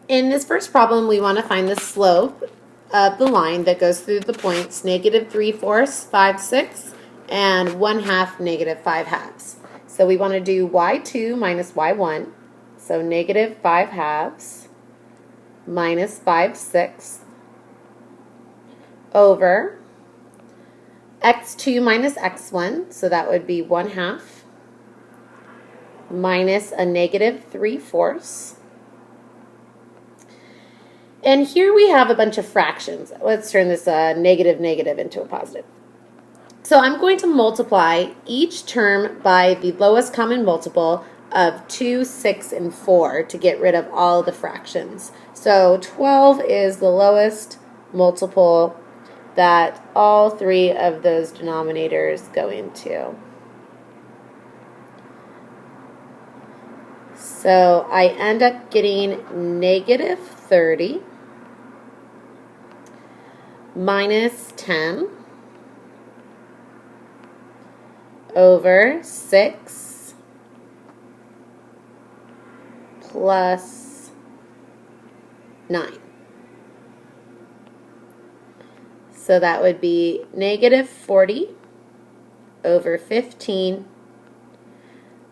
In this first problem, we want to find the slope of the line that goes through the points -3/4, 5, 6, and 1/2, -5/2. So we want to do y2 minus y1. So -5/2 minus 5/6 over x2 minus x1. So that would be 1/2 minus a -3/4. And here we have a bunch of fractions. Let's turn this negative into a positive. So I'm going to multiply each term by the lowest common multiple of 2, 6, and 4 to get rid of all the fractions. So 12 is the lowest multiple that all three of those denominators go into. So I end up getting -30 minus 10 over 6 plus 9. So that would be -40 over 15,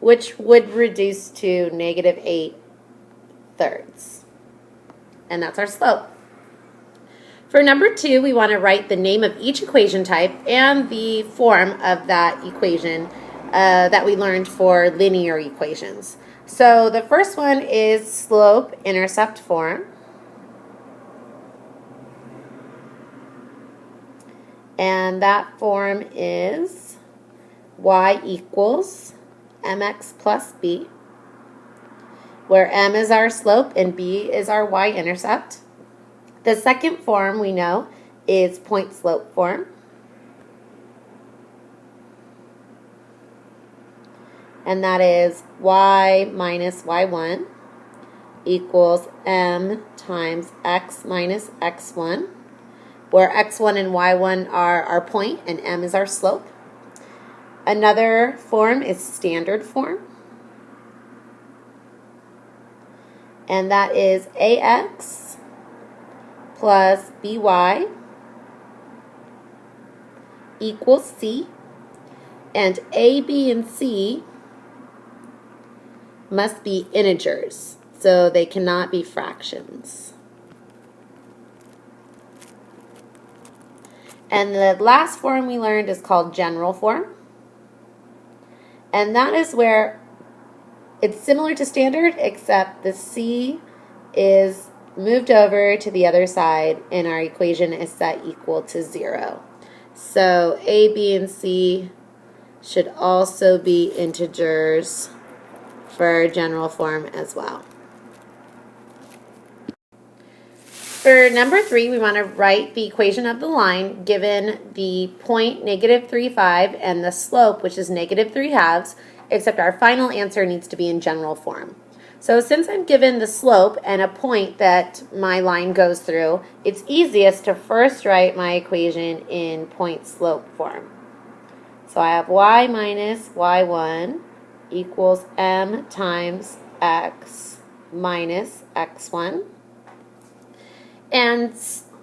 which would reduce to -8/3. And that's our slope. For number 2, we want to write the name of each equation type and the form of that equation that we learned for linear equations. So the first one is slope-intercept form. And that form is y equals mx plus b, where m is our slope and b is our y-intercept. The second form we know is point-slope form. And that is y minus y1 equals m times x minus x1, where x1 and y1 are our point and m is our slope. Another form is standard form. And that is ax plus by equals c, and a, b, and c must be integers, so they cannot be fractions. And the last form we learned is called general form, and that is where it's similar to standard, except the c is moved over to the other side and our equation is set equal to 0. So a, b, and c should also be integers for general form as well. For number 3, we want to write the equation of the line given the point -3/5 and the slope, which is -3/2, except our final answer needs to be in general form. So since I'm given the slope and a point that my line goes through, it's easiest to first write my equation in point-slope form. So I have y minus y1 equals m times x minus x1. And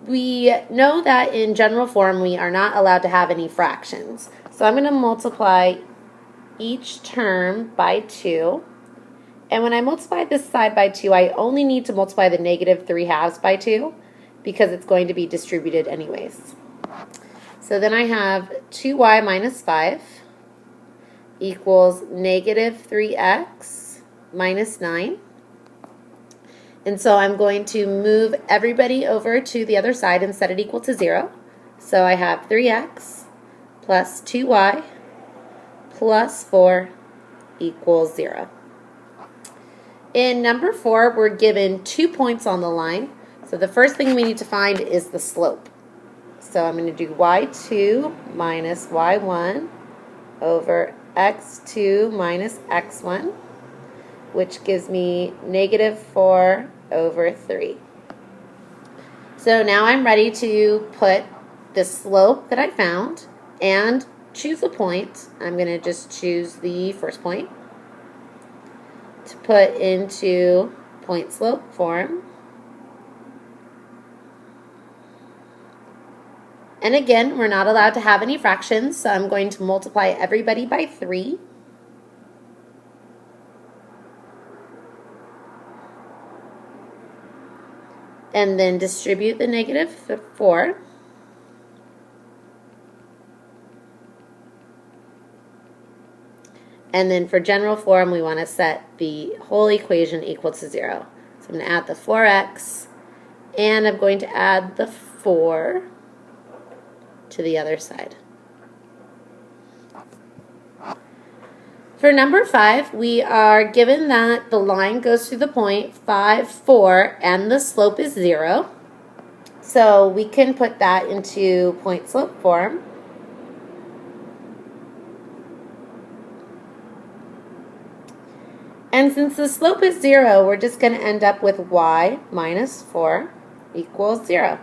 we know that in general form we are not allowed to have any fractions. So I'm going to multiply each term by 2. And when I multiply this side by 2, I only need to multiply the -3/2 by 2 because it's going to be distributed anyways. So then I have 2y minus 5 equals -3x minus 9. And so I'm going to move everybody over to the other side and set it equal to 0. So I have 3x plus 2y plus 4 equals 0. In number 4, we're given 2 points on the line. So the first thing we need to find is the slope. So I'm going to do y2 minus y1 over x2 minus x1, which gives me -4 over 3. So now I'm ready to put the slope that I found and choose a point. I'm going to just choose the first point to put into point-slope form. And again, we're not allowed to have any fractions, so I'm going to multiply everybody by 3. And then distribute the negative 4. And then for general form, we want to set the whole equation equal to 0. So I'm going to add the 4x, and I'm going to add the 4 to the other side. For number 5, we are given that the line goes through the point 5, 4, and the slope is 0. So we can put that into point slope form. And since the slope is 0, we're just going to end up with y minus 4 equals 0.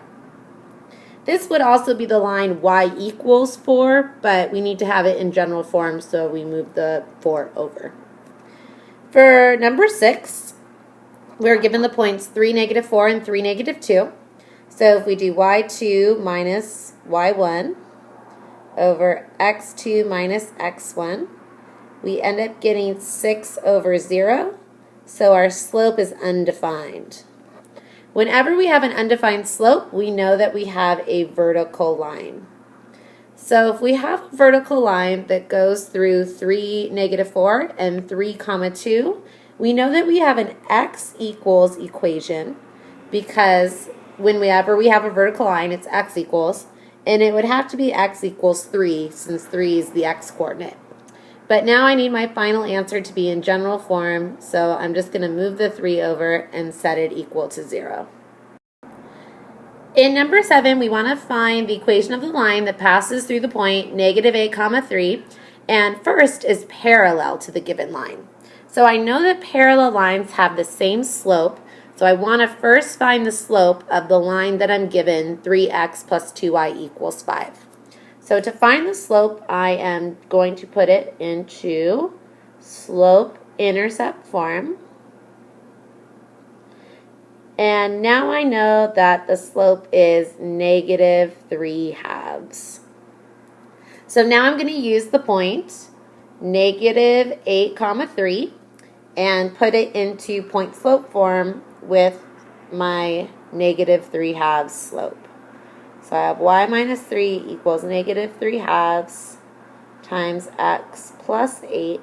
This would also be the line y equals 4, but we need to have it in general form, so we move the 4 over. For number 6, we're given the points 3, negative 4, and 3, negative 2. So if we do y2 minus y1 over x2 minus x1, we end up getting 6 over 0, so our slope is undefined. Whenever we have an undefined slope, we know that we have a vertical line. So if we have a vertical line that goes through 3, negative 4, and 3, comma 2, we know that we have an x equals equation, because whenever we have a vertical line, it's x equals, and it would have to be x equals 3, since 3 is the x coordinate. But now I need my final answer to be in general form, so I'm just going to move the 3 over and set it equal to 0. In number 7, we want to find the equation of the line that passes through the point negative 8, comma 3, and first is parallel to the given line. So I know that parallel lines have the same slope, so I want to first find the slope of the line that I'm given, 3x plus 2y equals 5. So to find the slope, I am going to put it into slope-intercept form. And now I know that the slope is negative 3/2. So now I'm going to use the point negative 8, comma 3 and put it into point slope form with my negative 3/2 slope. So I have y minus 3 equals negative 3/2 times x plus 8.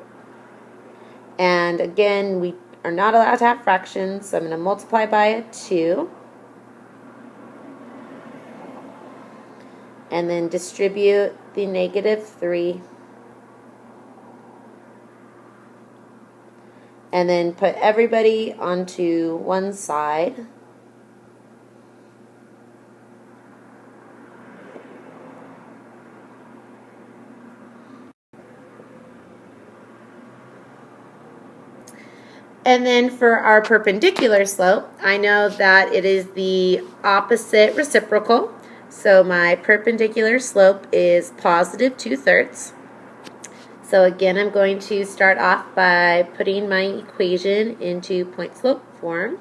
And again, we are not allowed to have fractions, so I'm going to multiply by a 2. And then distribute the negative 3. And then put everybody onto one side. And then for our perpendicular slope, I know that it is the opposite reciprocal. So my perpendicular slope is positive 2/3. So again, I'm going to start off by putting my equation into point slope form,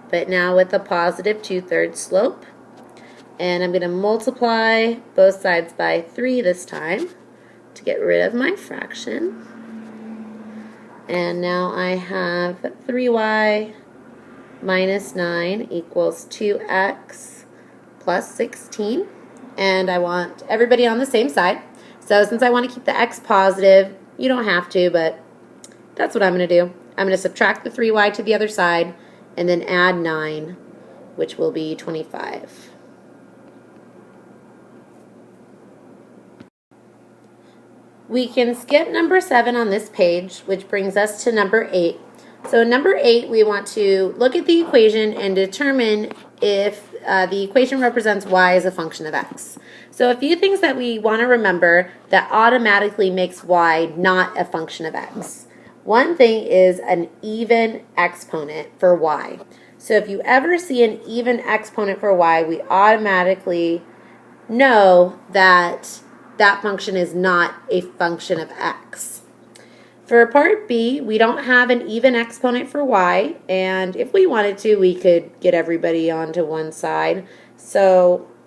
but now with a positive 2/3 slope. And I'm going to multiply both sides by 3 this time to get rid of my fraction. And now I have 3y minus 9 equals 2x plus 16. And I want everybody on the same side. So since I want to keep the x positive, you don't have to, but that's what I'm going to do. I'm going to subtract the 3y to the other side and then add 9, which will be 25. We can skip number 7 on this page, which brings us to number 8. So in number 8, we want to look at the equation and determine if the equation represents y as a function of x. So a few things that we want to remember that automatically makes y not a function of x. One thing is an even exponent for y. So if you ever see an even exponent for y, we automatically know that that function is not a function of x. For part B, we don't have an even exponent for y, and if we wanted to, we could get everybody onto one side,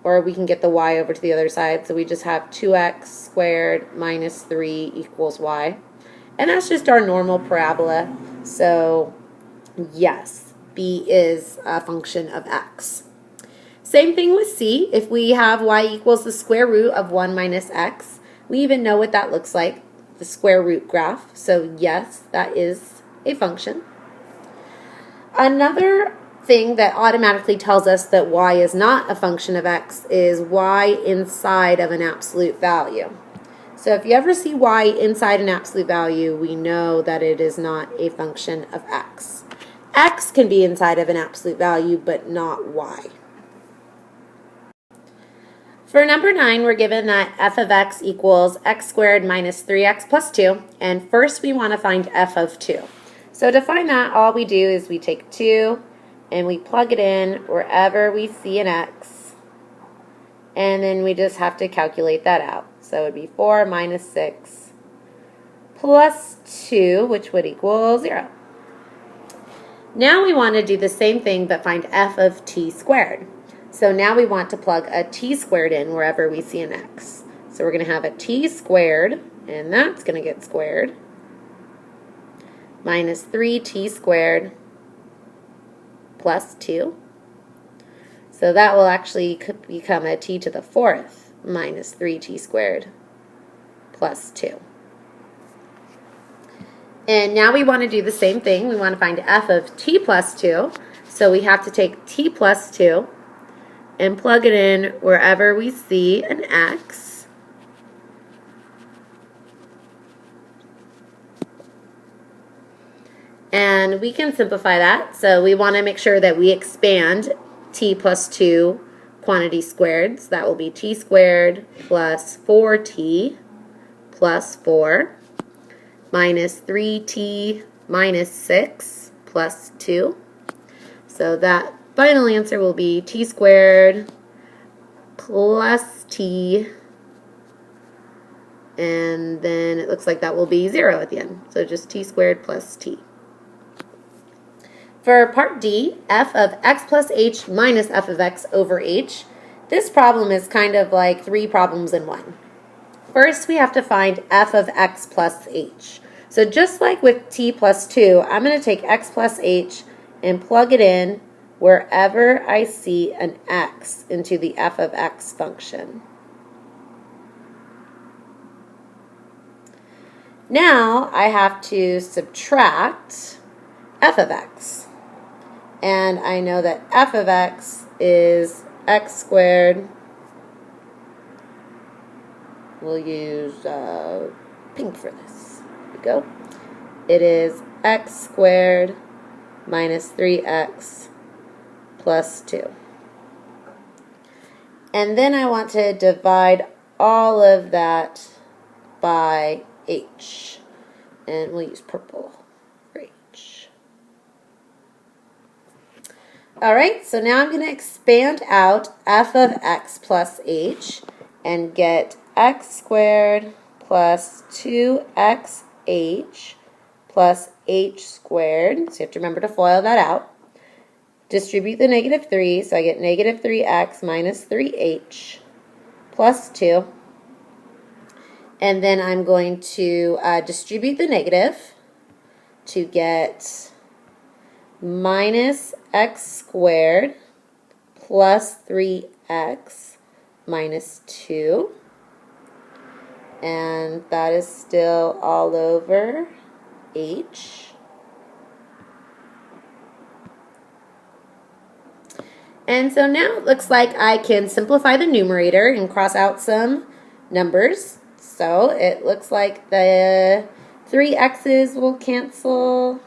or or we can get the y over to the other side. So we just have 2x squared minus 3 equals y. And that's just our normal parabola. So yes, b is a function of x. Same thing with c. If we have y equals the square root of 1 minus x, we even know what that looks like, the square root graph. So yes, that is a function. Another thing that automatically tells us that y is not a function of x is y inside of an absolute value. So if you ever see y inside an absolute value, we know that it is not a function of x. X can be inside of an absolute value, but not y. For number 9, we're given that f of x equals x squared minus 3x plus 2, and first we want to find f of 2. So to find that, all we do is we take 2 and we plug it in wherever we see an x, and then we just have to calculate that out. So it would be 4 minus 6 plus 2, which would equal 0. Now we want to do the same thing but find f of t squared. So now we want to plug a t squared in wherever we see an x. So we're going to have a t squared, and that's going to get squared, minus 3t squared plus 2. So that will actually become a t to the 4th minus 3t squared plus 2. And now we want to do the same thing. We want to find f of t plus 2. So we have to take t plus 2 and plug it in wherever we see an x. And we can simplify that. So we want to make sure that we expand t plus 2 quantity squared. So that will be t squared plus 4t plus 4 minus 3t minus 6 plus 2. So that final answer will be t squared plus t, and then it looks like that will be 0 at the end. So just t squared plus t. For part D, f of x plus h minus f of x over h, this problem is kind of like 3 problems in one. First, we have to find f of x plus h. So just like with t plus 2, I'm going to take x plus h and plug it in wherever I see an x into the f of x function. Now I have to subtract f of x. And I know that f of x is x squared. We'll use pink for this. Here we go. It is x squared minus 3x plus 2. And then I want to divide all of that by h. And we'll use purple for h. Alright, so now I'm going to expand out f of x plus h and get x squared plus 2xh plus h squared. So you have to remember to FOIL that out. Distribute the negative 3, so I get negative 3x minus 3h plus 2. And then I'm going to distribute the negative to get minus x squared plus 3x minus 2. And that is still all over h. And so now it looks like I can simplify the numerator and cross out some numbers. So it looks like the 3 x's will cancel,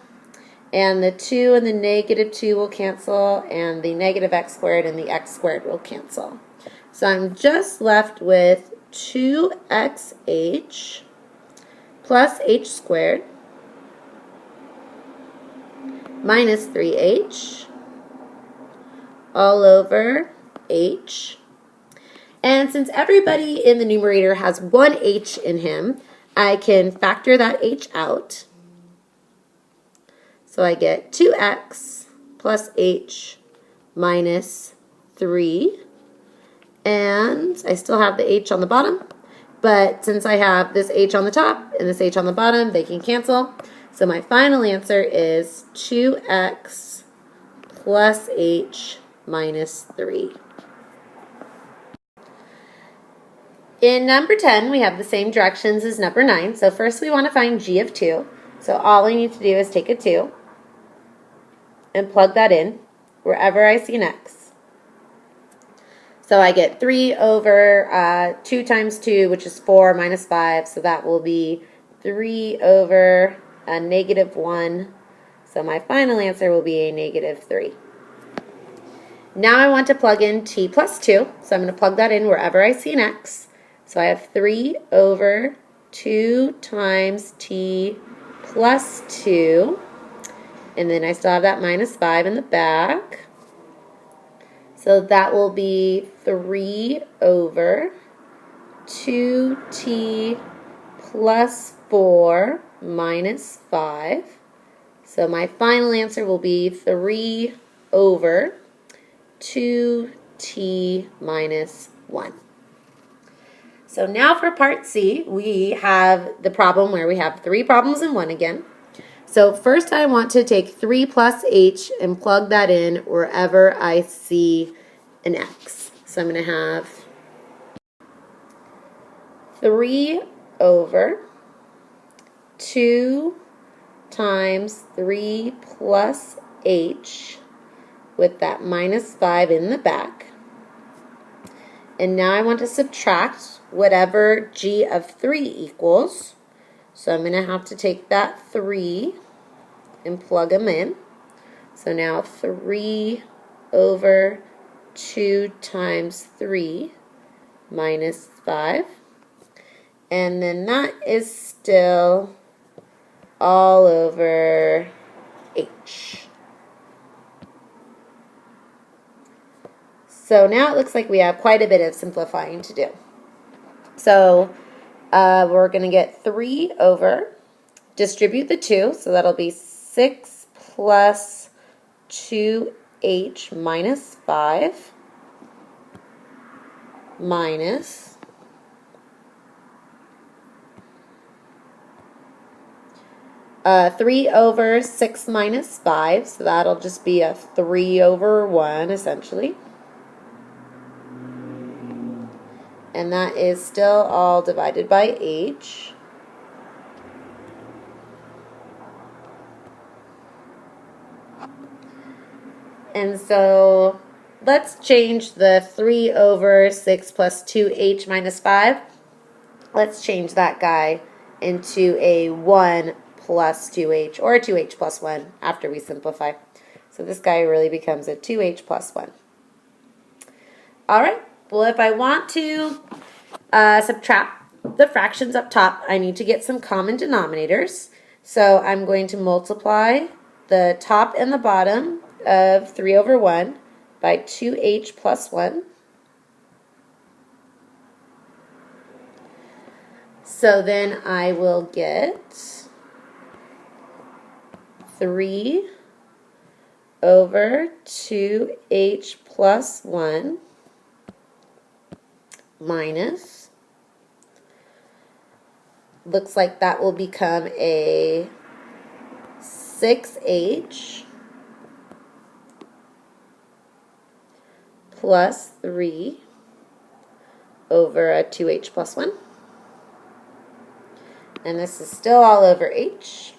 and the 2 and the negative 2 will cancel, and the negative x squared and the x squared will cancel. So I'm just left with 2xh plus h squared minus 3h all over h. And since everybody in the numerator has one h in him, I can factor that h out. So I get 2x plus h minus 3. And I still have the h on the bottom, but since I have this h on the top and this h on the bottom, they can cancel. So my final answer is 2x plus h minus 3. In number 10, we have the same directions as number 9. So first we want to find g of 2. So all I need to do is take a 2 and plug that in wherever I see an x. So I get 3 over 2 times 2, which is 4 minus 5. So that will be 3 over a negative 1. So my final answer will be a negative 3. Now I want to plug in t plus 2. So I'm going to plug that in wherever I see an x. So I have 3 over 2 times t plus 2. And then I still have that minus 5 in the back. So that will be 3 over 2t plus 4 minus 5. So my final answer will be 3 over 2t minus 1. So now for part C, we have the problem where we have 3 problems in one again. So first I want to take 3 plus h and plug that in wherever I see an x. So I'm going to have 3 over 2 times 3 plus h with that minus 5 in the back. And now I want to subtract whatever g of 3 equals. So I'm going to have to take that 3 and plug them in. So now 3 over 2 times 3 minus 5. And then that is still all over h. So now it looks like we have quite a bit of simplifying to do. So we're going to get 3 over, distribute the 2, so that'll be 6 plus 2h minus 5 minus 3 over 6 minus 5, so that'll just be a 3 over 1 essentially. And that is still all divided by h. And so let's change the 3 over 6 plus 2h minus 5. Let's change that guy into a 1 plus 2h, or a 2h plus 1 after we simplify. So this guy really becomes a 2h plus 1. All right. Well, if I want to subtract the fractions up top, I need to get some common denominators. So I'm going to multiply the top and the bottom of 3 over 1 by 2h plus 1. So then I will get 3 over 2h plus 1 minus, looks like that will become a 6h plus 3 over a 2h plus 1. And this is still all over h.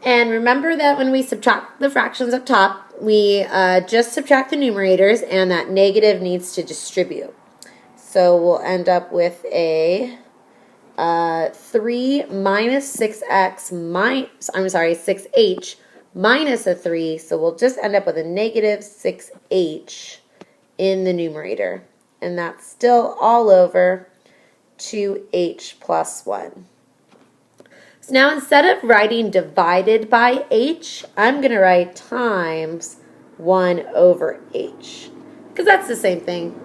And remember that when we subtract the fractions up top, we just subtract the numerators, and that negative needs to distribute. So we'll end up with a 3 minus 6h minus a 3. So we'll just end up with a negative 6h in the numerator. And that's still all over 2h plus 1. So now instead of writing divided by h, I'm going to write times 1 over h, because that's the same thing.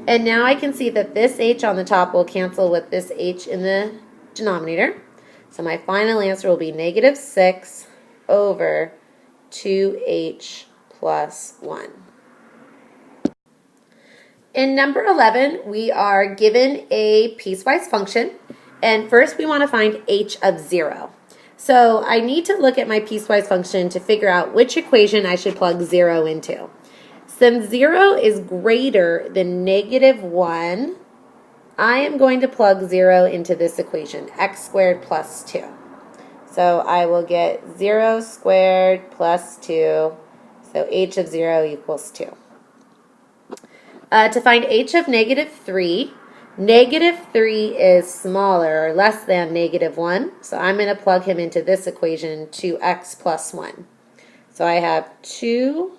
And now I can see that this h on the top will cancel with this h in the denominator. So my final answer will be negative 6 over 2h plus 1. In number 11, we are given a piecewise function, and first we want to find h of 0. So I need to look at my piecewise function to figure out which equation I should plug 0 into. Since 0 is greater than negative 1, I am going to plug 0 into this equation, x squared plus 2. So I will get 0 squared plus 2, so h of 0 equals 2. To find h of negative 3 is smaller or less than negative 1, so I'm going to plug him into this equation, 2x plus 1. So I have 2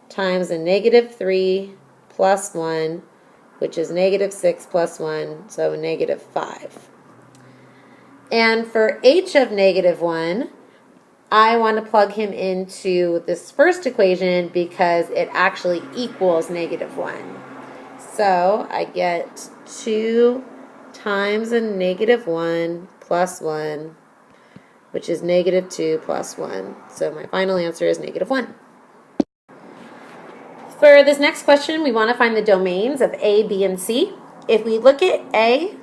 times a negative 3 plus 1, which is negative 6 plus 1, so negative 5. And for h of negative 1, I want to plug him into this first equation because it actually equals negative 1. So I get 2 times a negative 1 plus 1, which is negative 2 plus 1. So my final answer is negative 1. For this next question, we want to find the domains of a, b, and c. If we look at a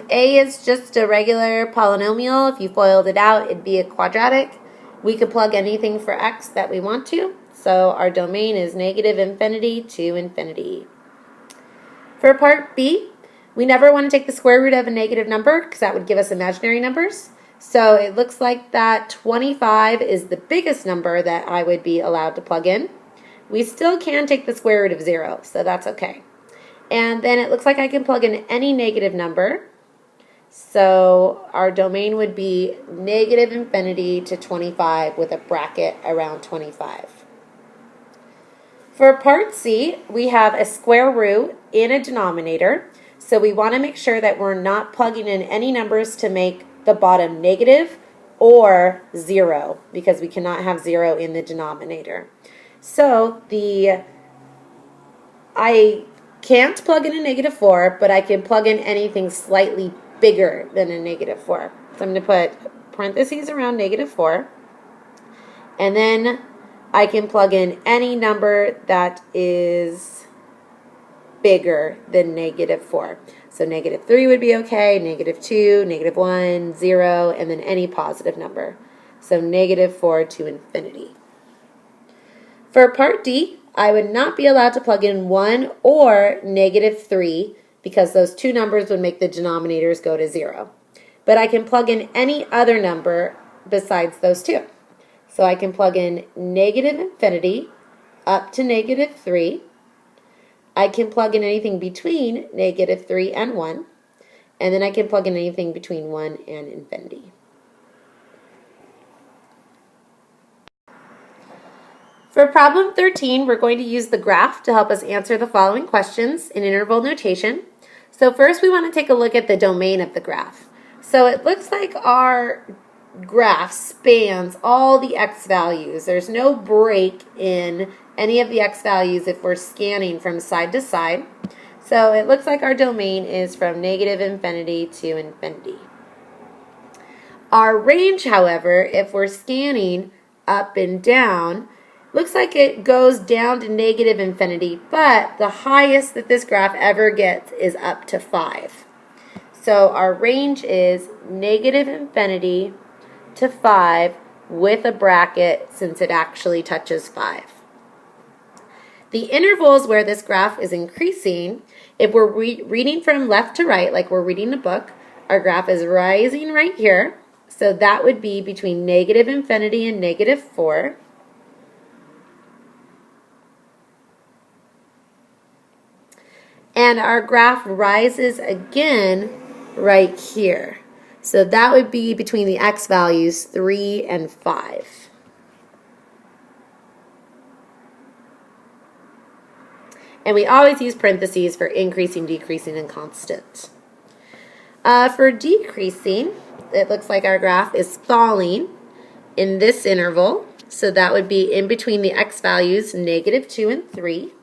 is just a regular polynomial. If you FOILed it out, it'd be a quadratic. We could plug anything for x that we want to. So our domain is negative infinity to infinity. For part B, we never want to take the square root of a negative number because that would give us imaginary numbers. So it looks like that 25 is the biggest number that I would be allowed to plug in. We still can take the square root of 0, so that's okay. And then it looks like I can plug in any negative number. So our domain would be negative infinity to 25 with a bracket around 25. For part C, we have a square root in a denominator. So we want to make sure that we're not plugging in any numbers to make the bottom negative or 0 because we cannot have 0 in the denominator. So I can't plug in a negative 4, but I can plug in anything slightly bigger than a negative 4. So I'm going to put parentheses around negative 4, and then I can plug in any number that is bigger than negative 4. So negative 3 would be okay, negative 2, negative 1, 0, and then any positive number. So negative 4 to infinity. For part D, I would not be allowed to plug in 1 or negative 3 because those two numbers would make the denominators go to 0. But I can plug in any other number besides those two. So I can plug in negative infinity up to negative 3. I can plug in anything between negative 3 and 1. And then I can plug in anything between 1 and infinity. For problem 13, we're going to use the graph to help us answer the following questions in interval notation. So first we want to take a look at the domain of the graph. So it looks like our graph spans all the x values. There's no break in any of the x values if we're scanning from side to side. So it looks like our domain is from negative infinity to infinity. Our range, however, if we're scanning up and down, looks like it goes down to negative infinity, but the highest that this graph ever gets is up to 5. So our range is negative infinity to 5 with a bracket since it actually touches 5. The intervals where this graph is increasing, if we're reading from left to right, like we're reading a book, our graph is rising right here. So that would be between negative infinity and negative 4. And our graph rises again right here. So that would be between the x values 3 and 5. And we always use parentheses for increasing, decreasing, and constant. For decreasing, it looks like our graph is falling in this interval. So that would be in between the x values negative 2 and 3.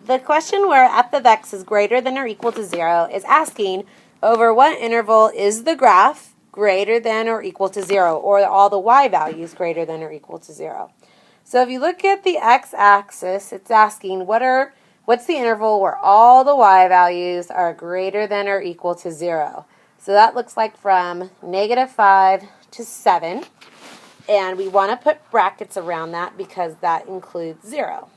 The question where f of x is greater than or equal to 0 is asking, over what interval is the graph greater than or equal to 0, or are all the y values greater than or equal to 0? So if you look at the x-axis, it's asking what's the interval where all the y values are greater than or equal to 0. So that looks like from -5 to 7. And we want to put brackets around that because that includes 0.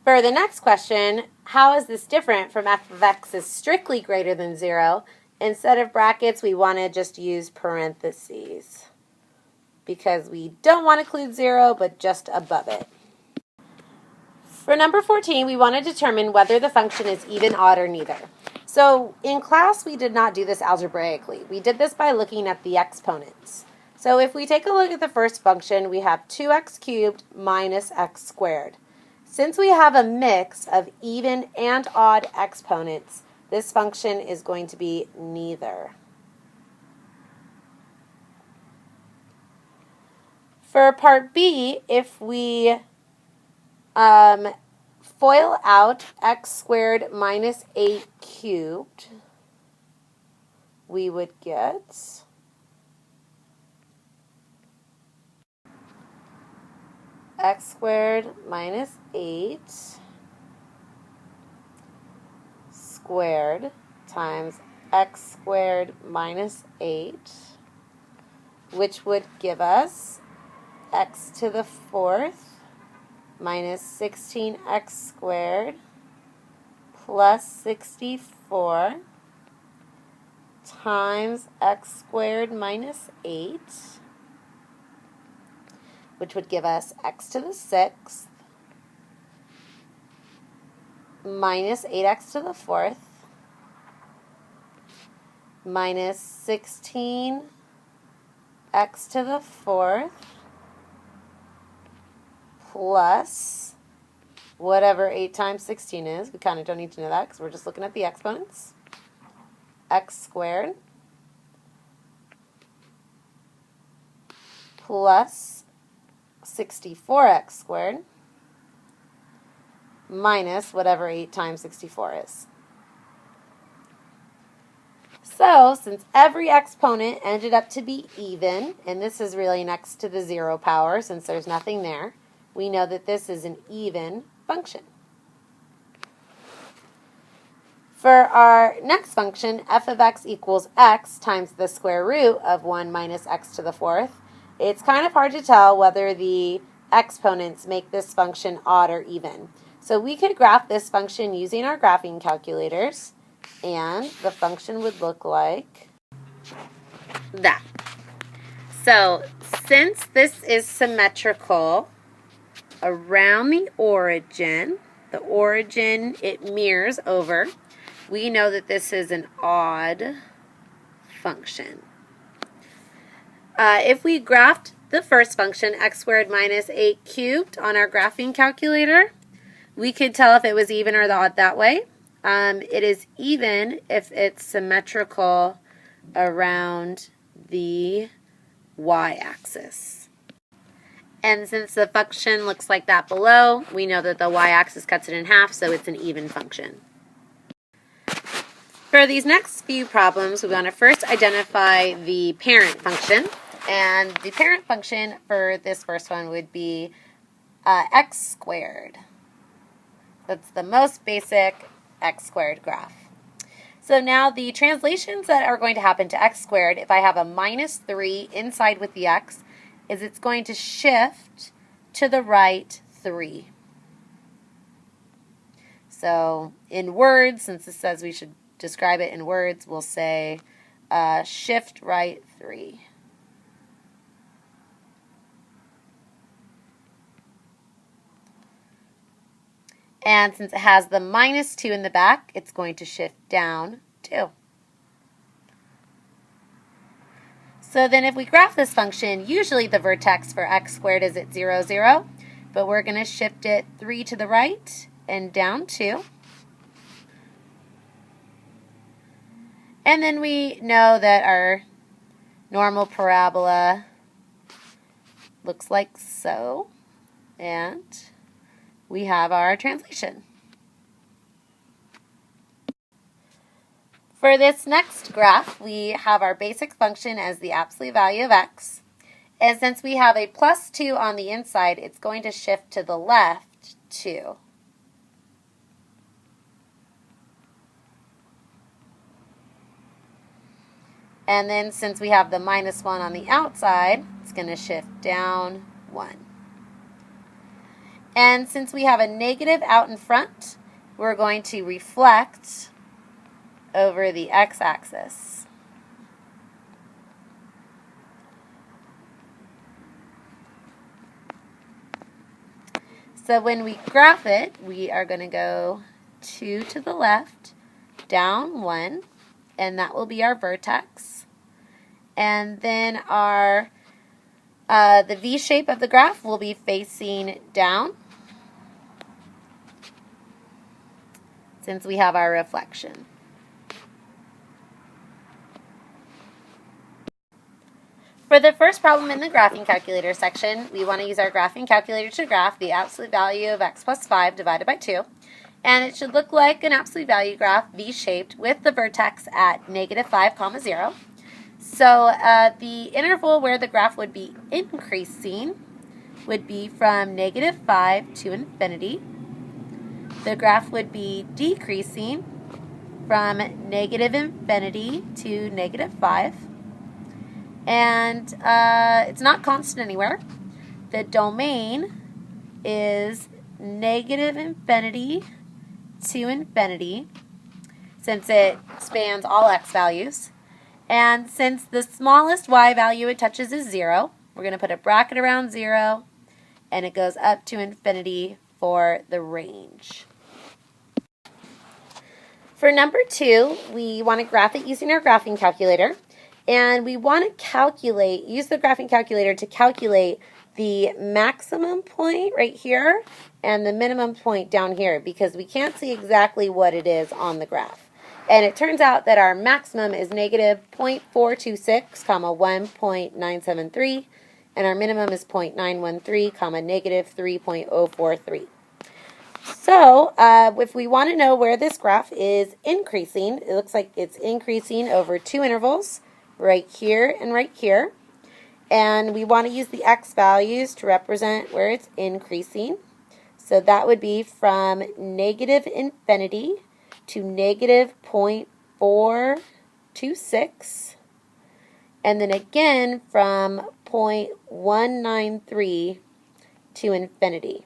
For the next question, how is this different from f of x is strictly greater than 0? Instead of brackets, we want to just use parentheses because we don't want to include 0, but just above it. For number 14, we want to determine whether the function is even, odd, or neither. So in class, we did not do this algebraically. We did this by looking at the exponents. So if we take a look at the first function, we have 2x cubed minus x squared. Since we have a mix of even and odd exponents, this function is going to be neither. For part B, if we FOIL out x squared minus 8 cubed, we would get x squared minus 8 squared times x squared minus 8, which would give us x to the 4th minus 16x squared plus 64 times x squared minus 8, which would give us x to the 6th minus 8x to the 4th minus 16x to the 4th plus whatever 8 times 16 is. We kind of don't need to know that because we're just looking at the exponents. X squared plus 64x squared minus whatever 8 times 64 is. So, since every exponent ended up to be even, and this is really next to the 0 power since there's nothing there, we know that this is an even function. For our next function, f of x equals x times the square root of 1 minus x to the 4th, it's kind of hard to tell whether the exponents make this function odd or even. So we could graph this function using our graphing calculators, and the function would look like that. So since this is symmetrical around the origin it mirrors over, we know that this is an odd function. If we graphed the first function, x squared minus 8 cubed, on our graphing calculator, we could tell if it was even or odd that way. It is even if it's symmetrical around the y-axis. And since the function looks like that below, we know that the y-axis cuts it in half, so it's an even function. For these next few problems, we want to first identify the parent function. And the parent function for this first one would be x squared. That's the most basic x squared graph. So now the translations that are going to happen to x squared, if I have a minus 3 inside with the x, is it's going to shift to the right 3. So in words, since it says we should describe it in words, we'll say shift right 3. And since it has the minus 2 in the back, it's going to shift down 2. So then if we graph this function, usually the vertex for x squared is at 0, 0, but we're going to shift it 3 to the right and down 2. And then we know that our normal parabola looks like so. And we have our translation. For this next graph, we have our basic function as the absolute value of x. And since we have a plus 2 on the inside, it's going to shift to the left 2. And then since we have the minus 1 on the outside, it's going to shift down 1. And since we have a negative out in front, we're going to reflect over the x-axis. So when we graph it, we are going to go 2 to the left, down 1, and that will be our vertex. And then our the V shape of the graph will be facing down, since we have our reflection. For the first problem in the graphing calculator section, we want to use our graphing calculator to graph the absolute value of x plus 5 divided by 2. And it should look like an absolute value graph, V-shaped, with the vertex at negative 5, 0. So the interval where the graph would be increasing would be from negative 5 to infinity. The graph would be decreasing from negative infinity to negative 5. And it's not constant anywhere. The domain is negative infinity to infinity, since it spans all x values. And since the smallest y value it touches is 0, we're going to put a bracket around 0, and it goes up to infinity for the range. For number 2, we want to graph it using our graphing calculator. And we want to use the graphing calculator to calculate the maximum point right here and the minimum point down here, because we can't see exactly what it is on the graph. And it turns out that our maximum is negative 0.426, 1.973, and our minimum is 0.913, negative 3.043. So if we want to know where this graph is increasing, it looks like it's increasing over 2 intervals, right here and right here. And we want to use the x values to represent where it's increasing. So that would be from negative infinity to negative 0.426. And then again from 0.193 to infinity.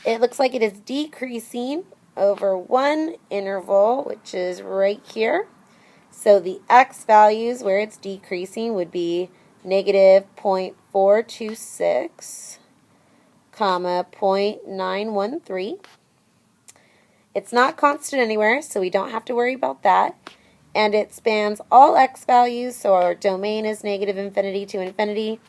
It looks like it is decreasing over 1 interval, which is right here. So the x values where it's decreasing would be negative 0.426, 0.913. It's not constant anywhere, so we don't have to worry about that. And it spans all x values, so our domain is negative infinity to infinity,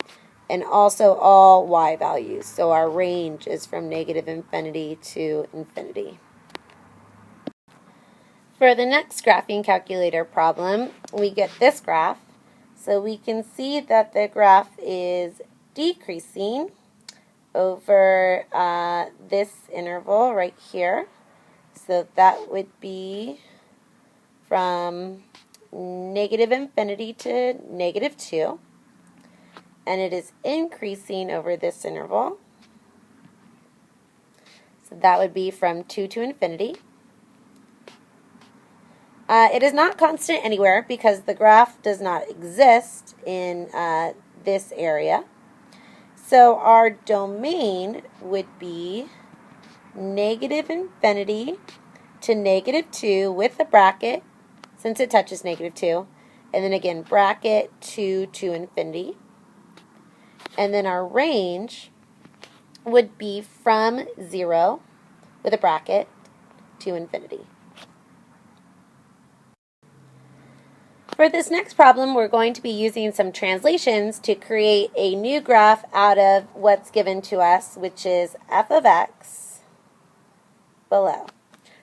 and also all y values. So our range is from negative infinity to infinity. For the next graphing calculator problem, we get this graph. So we can see that the graph is decreasing over this interval right here. So that would be from negative infinity to negative 2. And it is increasing over this interval. So that would be from 2 to infinity. It is not constant anywhere because the graph does not exist in this area. So our domain would be negative infinity to negative 2 with a bracket, since it touches negative 2. And then again, bracket 2 to infinity. And then our range would be from 0 with a bracket to infinity. For this next problem, we're going to be using some translations to create a new graph out of what's given to us, which is f of x below.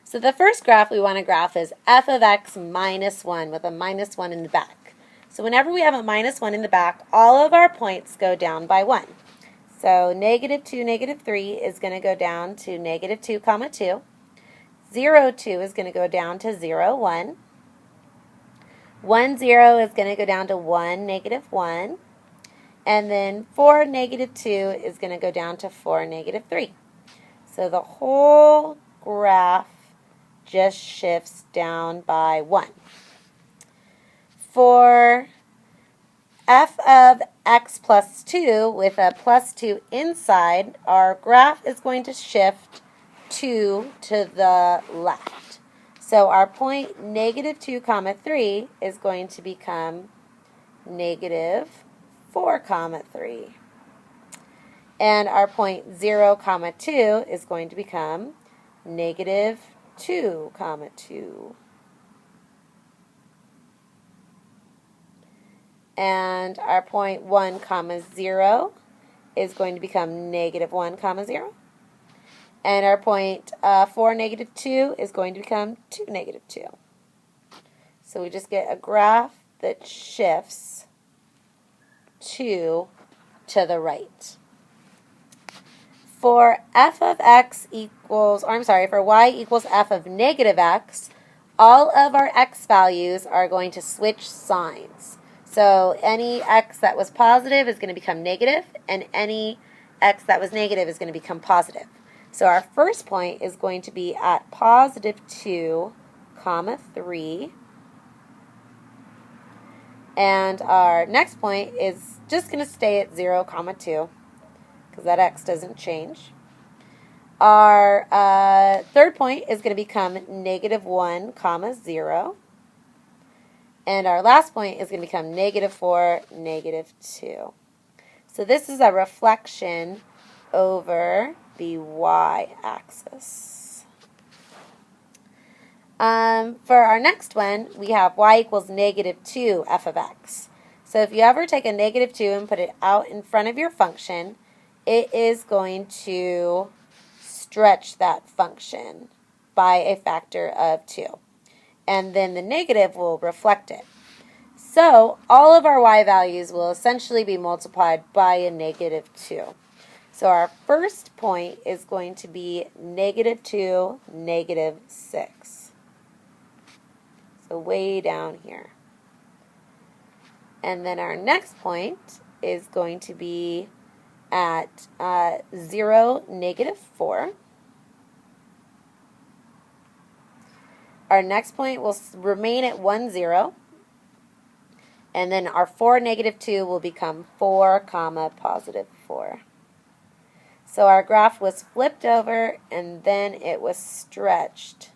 So the first graph we want to graph is f of x minus 1 with a minus 1 in the back. So whenever we have a minus 1 in the back, all of our points go down by 1. So negative 2, negative 3 is going to go down to negative 2, comma 2. 0, 2 is going to go down to 0, 1. 1, 0 is going to go down to 1, negative 1. And then 4, negative 2 is going to go down to 4, negative 3. So the whole graph just shifts down by 1. For f of x plus 2 with a plus 2 inside, our graph is going to shift 2 to the left. So our point negative 2, comma 3 is going to become negative 4, comma 3. And our point 0, comma 2 is going to become negative 2, comma 2. And our point 1, comma 0 is going to become negative 1, comma 0. And our point 4, negative 2 is going to become 2, negative 2. So we just get a graph that shifts 2 to the right. For f of x equals, or I'm sorry, for y equals f of negative x, all of our x values are going to switch signs. So any x that was positive is going to become negative, and any x that was negative is going to become positive. So our first point is going to be at positive 2, comma 3. And our next point is just going to stay at 0, comma 2, because that x doesn't change. Our third point is going to become negative 1, comma 0. And our last point is going to become negative 4, negative 2. So this is a reflection over the y-axis. For our next one, we have y equals negative 2 f of x. So if you ever take a negative 2 and put it out in front of your function, it is going to stretch that function by a factor of 2. And then the negative will reflect it. So all of our y values will essentially be multiplied by a negative 2. So our first point is going to be negative 2, negative 6. So way down here. And then our next point is going to be at 0, negative 4. Our next point will remain at 1, 0. And then our 4, negative 2 will become 4, comma, positive 4. So our graph was flipped over, and then it was stretched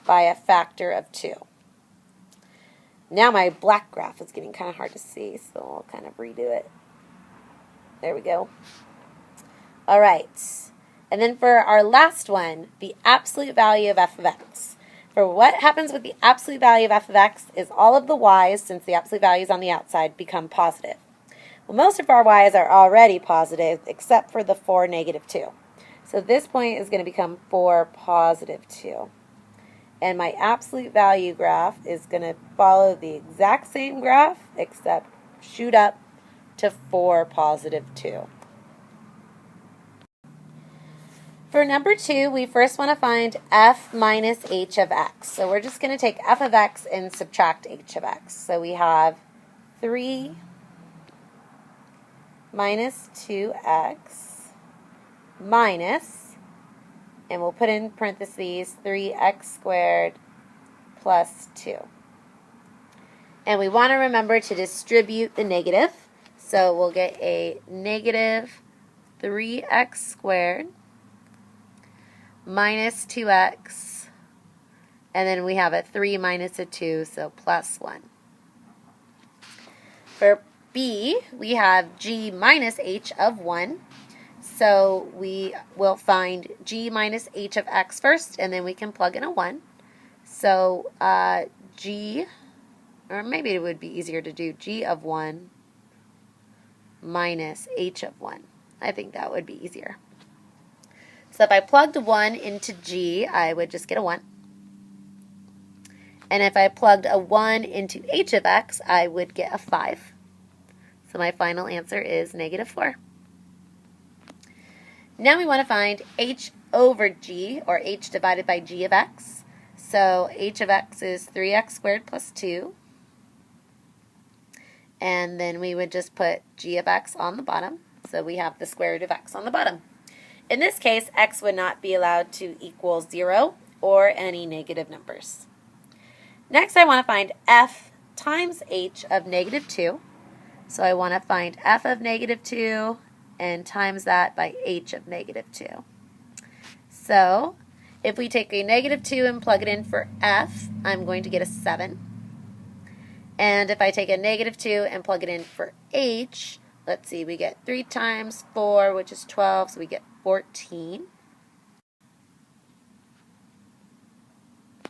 by a factor of 2. Now my black graph is getting kind of hard to see, so I'll kind of redo it. There we go. All right. And then for our last one, the absolute value of f of x. For what happens with the absolute value of f of x is all of the y's, since the absolute value is on the outside, become positive. Well, most of our y's are already positive, except for the 4, negative 2. So this point is going to become 4, positive 2. And my absolute value graph is going to follow the exact same graph, except shoot up to 4, positive 2. For number 2, we first want to find f minus h of x. So we're just going to take f of x and subtract h of x. So we have 3 minus 2x minus, and we'll put in parentheses, 3x squared plus 2. And we want to remember to distribute the negative. So we'll get a negative 3x squared minus 2x, and then we have a 3 minus a 2, so plus 1. For b, we have g minus h of 1, so we will find g minus h of x first, and then we can plug in a 1. So g, or maybe it would be easier to do g of 1 minus h of 1. I think that would be easier. So if I plugged 1 into g, I would just get a 1. And if I plugged a 1 into h of x, I would get a 5. So my final answer is negative 4. Now we want to find h over g, or h divided by g of x. So h of x is 3x squared plus 2. And then we would just put g of x on the bottom. So we have the square root of x on the bottom. In this case, x would not be allowed to equal 0 or any negative numbers. Next, I want to find f times h of negative 2. So I want to find f of negative 2 and times that by h of negative 2. So if we take a negative 2 and plug it in for f, I'm going to get a 7. And if I take a negative 2 and plug it in for h, let's see, we get 3 times 4, which is 12, so we get 14.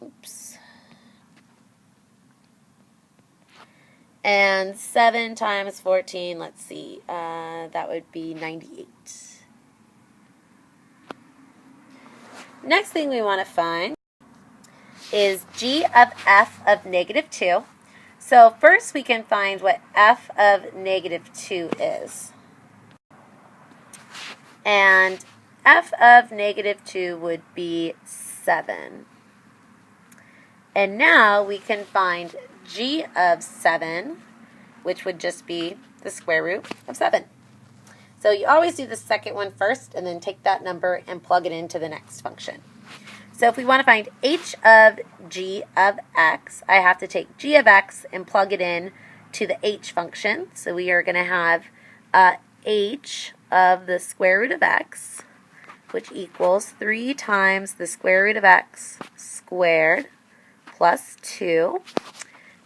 Oops. And 7 times 14, let's see, that would be 98. Next thing we want to find is g of f of negative 2. So first we can find what f of negative 2 is. And f of negative 2 would be 7. And now we can find g of 7, which would just be the square root of 7. So you always do the second one first and then take that number and plug it into the next function. So if we want to find h of g of x, I have to take g of x and plug it in to the h function. So we are going to have h of the square root of x, which equals 3 times the square root of x squared plus 2,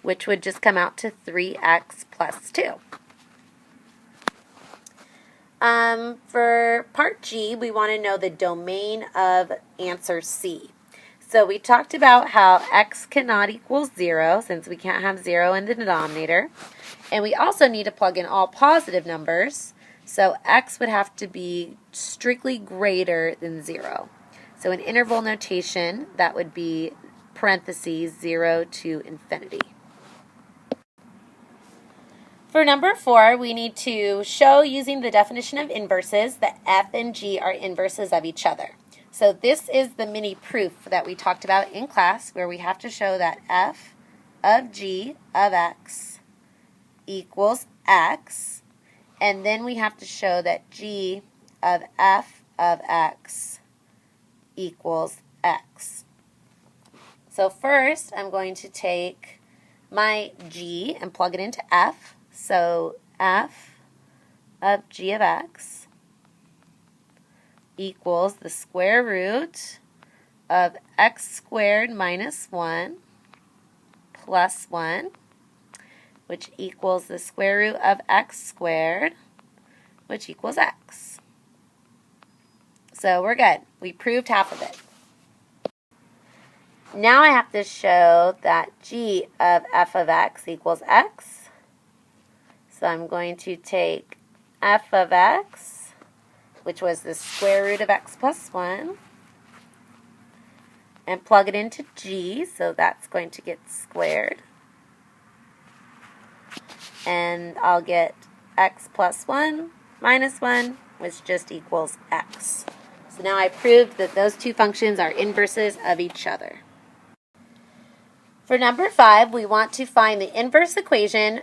which would just come out to 3x plus 2. For part G, we want to know the domain of answer C. So we talked about how x cannot equal 0, since we can't have 0 in the denominator. And we also need to plug in all positive numbers, so x would have to be strictly greater than 0. So in interval notation, that would be parentheses 0 to infinity. For number 4, we need to show using the definition of inverses that f and g are inverses of each other. So this is the mini proof that we talked about in class, where we have to show that f of g of x equals x, and then we have to show that g of f of x equals x. So first, I'm going to take my g and plug it into f. So f of g of x equals the square root of x squared minus 1 plus 1, which equals the square root of x squared, which equals x. So we're good. We proved half of it. Now I have to show that g of f of x equals x. So I'm going to take f of x, which was the square root of x plus 1, and plug it into g, so that's going to get squared. And I'll get x plus 1 minus 1, which just equals x. So now I proved that those two functions are inverses of each other. For number 5, we want to find the inverse equation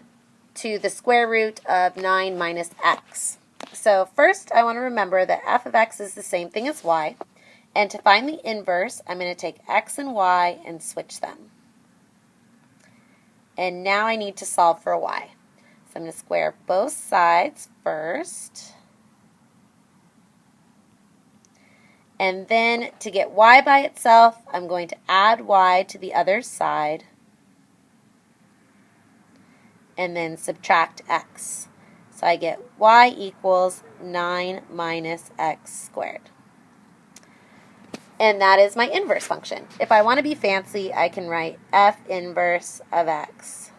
to the square root of 9 minus x. So first, I want to remember that f of x is the same thing as y. And to find the inverse, I'm going to take x and y and switch them. And now I need to solve for y. So I'm going to square both sides first. And then to get y by itself, I'm going to add y to the other side and then subtract x. So I get y equals 9 minus x squared. And that is my inverse function. If I want to be fancy, I can write f inverse of x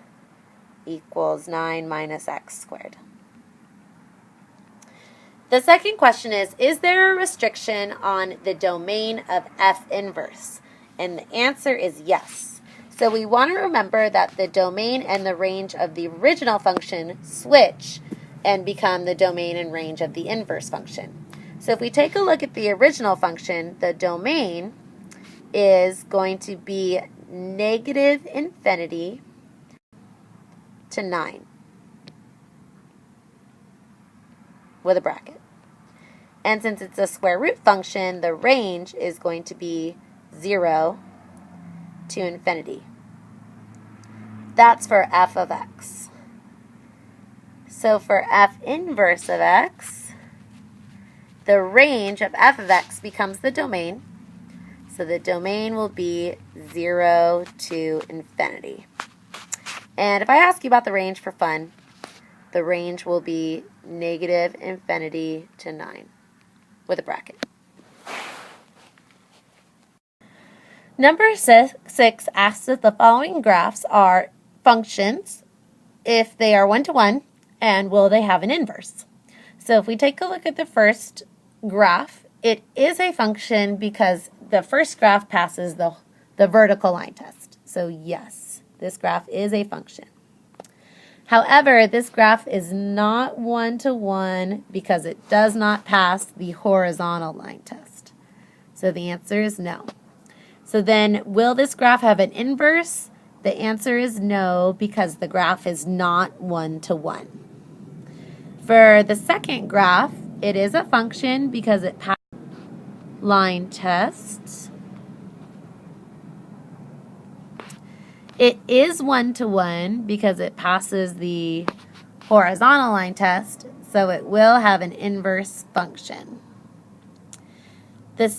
equals 9 minus x squared. The second question is there a restriction on the domain of f inverse? And the answer is yes. So we want to remember that the domain and the range of the original function switch and become the domain and range of the inverse function. So if we take a look at the original function, the domain is going to be negative infinity to 9 with a bracket. And since it's a square root function, the range is going to be 0 to infinity. That's for f of x. So for f inverse of x, the range of f of x becomes the domain. So the domain will be 0 to infinity. And if I ask you about the range for fun, the range will be negative infinity to 9 with a bracket. Number 6 asks if the following graphs are functions, if they are one-to-one, and will they have an inverse. So if we take a look at the first graph, it is a function because the first graph passes the vertical line test. So yes, this graph is a function. However, this graph is not one-to-one because it does not pass the horizontal line test. So the answer is no. So then, will this graph have an inverse? The answer is no, because the graph is not one-to-one. For the second graph, it is a function because it passes line tests. It is one-to-one because it passes the horizontal line test, so it will have an inverse function. The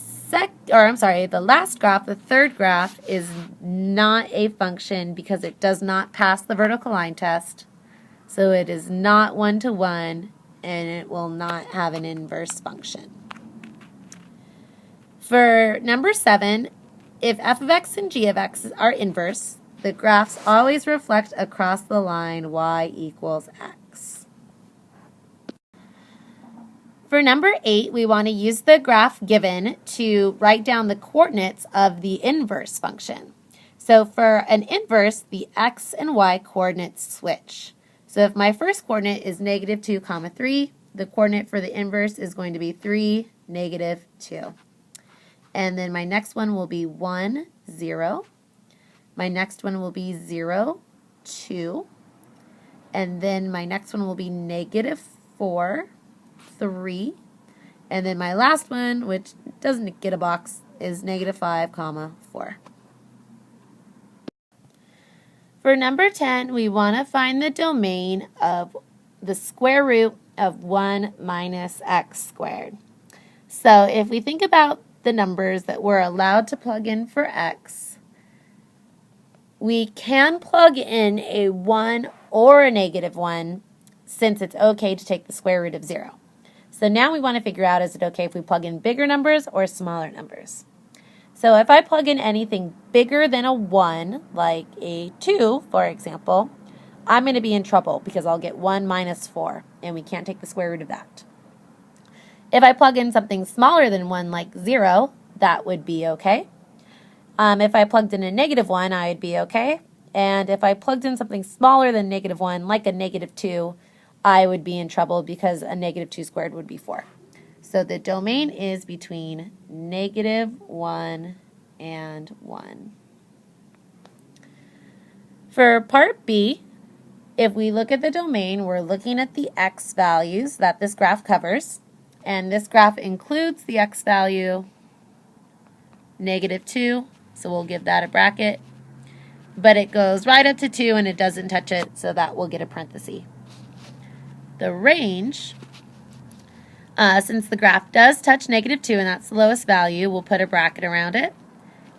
last graph, the third graph, is not a function because it does not pass the vertical line test. So it is not one-to-one, and it will not have an inverse function. For number 7, if f of x and g of x are inverse, the graphs always reflect across the line y equals x. For number 8, we want to use the graph given to write down the coordinates of the inverse function. So for an inverse, the x and y coordinates switch. So if my first coordinate is negative 2, 3, the coordinate for the inverse is going to be 3, negative 2. And then my next one will be 1, 0. My next one will be 0, 2. And then my next one will be negative 4, 3. And then my last one, which doesn't get a box, is negative 5, 4. For number 10, we want to find the domain of the square root of 1 minus x squared. So if we think about the numbers that we're allowed to plug in for x, we can plug in a 1 or a negative 1 since it's okay to take the square root of 0. So now we want to figure out, is it okay if we plug in bigger numbers or smaller numbers? So if I plug in anything bigger than a 1, like a 2, for example, I'm going to be in trouble because I'll get 1 minus 4, and we can't take the square root of that. If I plug in something smaller than 1, like 0, that would be okay. If I plugged in a negative 1, I'd be okay. And if I plugged in something smaller than negative 1, like a negative 2, I would be in trouble because a negative 2 squared would be 4. So the domain is between negative 1 and 1. For part B, if we look at the domain, we're looking at the x values that this graph covers. And this graph includes the x value, negative 2, so we'll give that a bracket. But it goes right up to 2 and it doesn't touch it, so that will get a parenthesis. The range, since the graph does touch negative 2 and that's the lowest value, we'll put a bracket around it.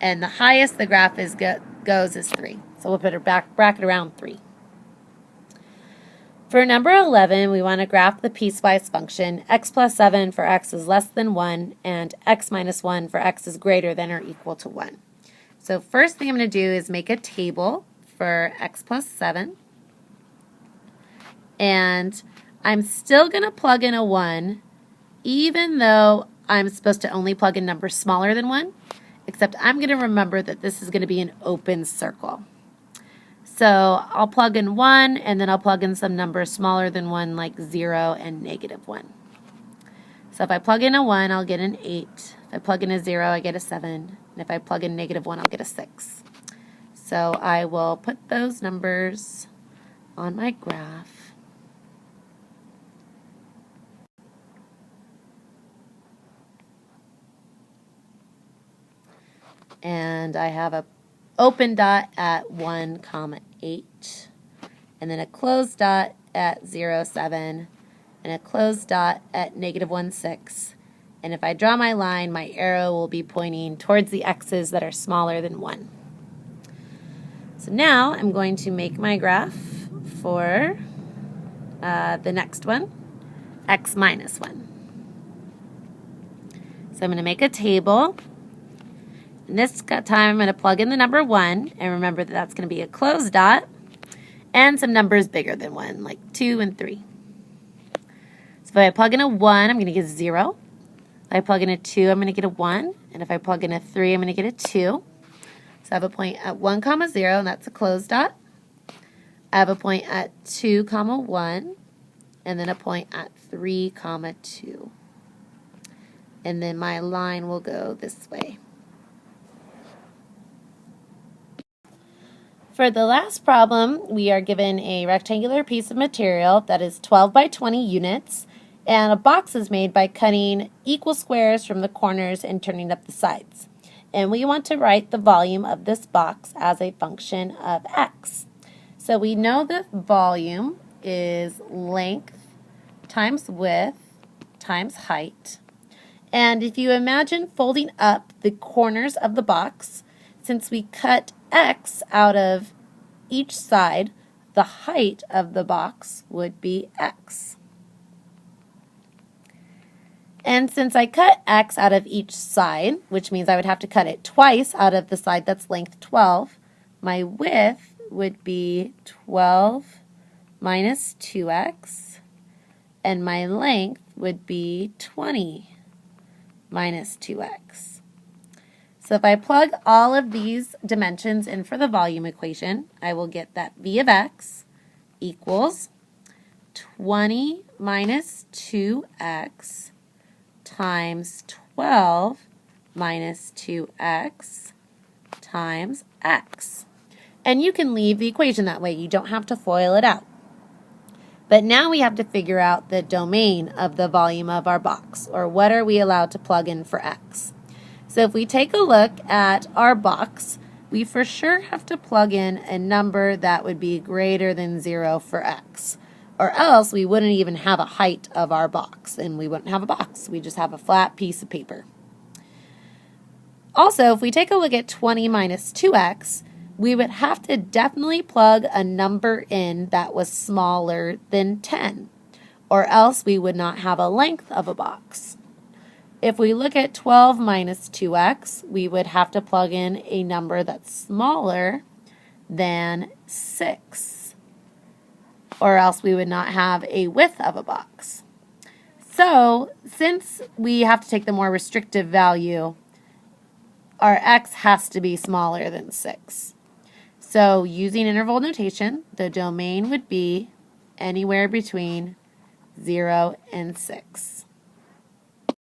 And the highest the graph goes is 3. So we'll put a bracket around 3. For number 11, we want to graph the piecewise function x plus 7 for x is less than 1 and x minus 1 for x is greater than or equal to 1. So first thing I'm going to do is make a table for x plus 7. And I'm still going to plug in a 1 even though I'm supposed to only plug in numbers smaller than 1, except I'm going to remember that this is going to be an open circle. So I'll plug in 1, and then I'll plug in some numbers smaller than 1, like 0 and negative 1. So if I plug in a 1, I'll get an 8. If I plug in a 0, I get a 7. And if I plug in -1, I'll get a 6. So I will put those numbers on my graph. And I have a open dot at 1, 8, and then a closed dot at 0, 7, and a closed dot at -1, 6. And if I draw my line, my arrow will be pointing towards the x's that are smaller than 1. So now I'm going to make my graph for the next one, x minus 1. So I'm going to make a table. And this time I'm going to plug in the number 1, and remember that that's going to be a closed dot, and some numbers bigger than 1, like 2 and 3. So if I plug in a 1, I'm going to get a 0. If I plug in a 2, I'm going to get a 1. And if I plug in a 3, I'm going to get a 2. So I have a point at 1, 0, and that's a closed dot. I have a point at 2, 1, and then a point at 3, 2. And then my line will go this way. For the last problem, we are given a rectangular piece of material that is 12 by 20 units, and a box is made by cutting equal squares from the corners and turning up the sides. And we want to write the volume of this box as a function of x. So we know that volume is length times width times height. And if you imagine folding up the corners of the box, since we cut x out of each side, the height of the box would be x. And since I cut x out of each side, which means I would have to cut it twice out of the side that's length 12, my width would be 12 minus 2x, and my length would be 20 minus 2x. So if I plug all of these dimensions in for the volume equation, I will get that v of x equals 20 minus 2x times 12 minus 2x times x. And you can leave the equation that way. You don't have to FOIL it out. But now we have to figure out the domain of the volume of our box, or what are we allowed to plug in for x. So if we take a look at our box, we for sure have to plug in a number that would be greater than 0 for x, or else we wouldn't even have a height of our box, and we wouldn't have a box. We just have a flat piece of paper. Also, if we take a look at 20 minus 2x, we would have to definitely plug a number in that was smaller than 10, or else we would not have a length of a box. If we look at 12 minus 2x, we would have to plug in a number that's smaller than 6, or else we would not have a width of a box. So, since we have to take the more restrictive value, our x has to be smaller than 6. So, using interval notation, the domain would be anywhere between 0 and 6.